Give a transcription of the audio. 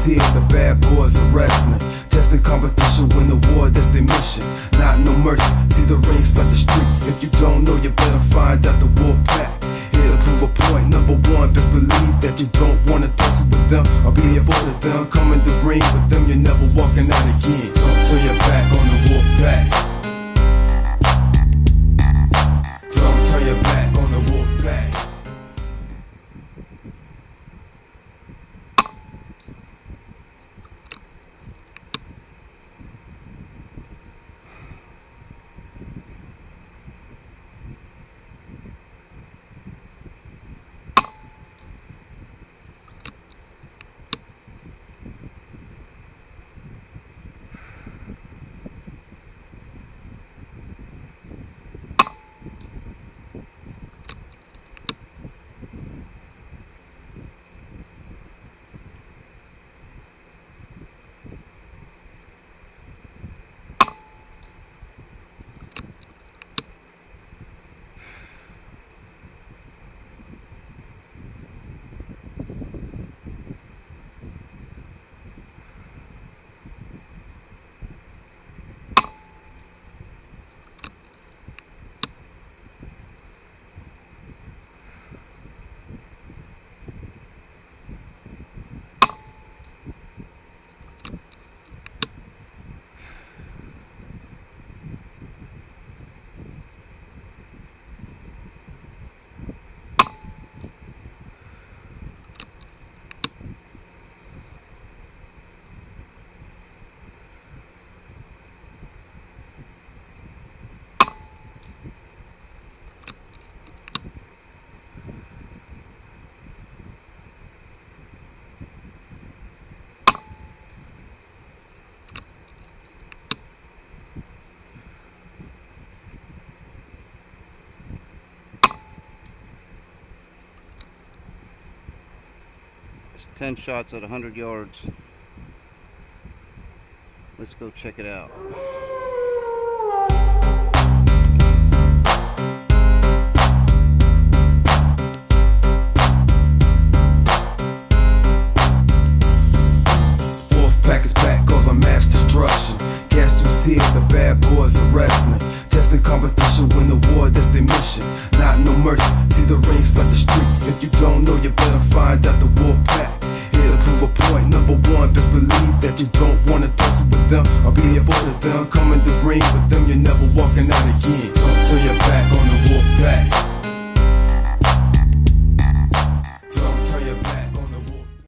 here, the bad boys are wrestling. Testing competition, win the war, that's their mission. Not no mercy, see the rings like the street. If you don't know, you better find out the wolf pack. Here to prove a point, number one, best believe that you don't wanna tussle with them or be avoided them. Come in the ring with them, you're never walking out again. Don't turn your back on the wolf pack. Don't turn your back on the wolf pack. It's 10 shots at 100 yards. Let's go check it out. Wolfpack is back, causing mass destruction. Guess who's here? The bad boys are wrestling. Testing competition, win the war, that's their mission. Not no mercy, see the rings like the street. If you don't know, you better find out the wolf pack. Here to prove a point, number one, best believe that you don't wanna tussle with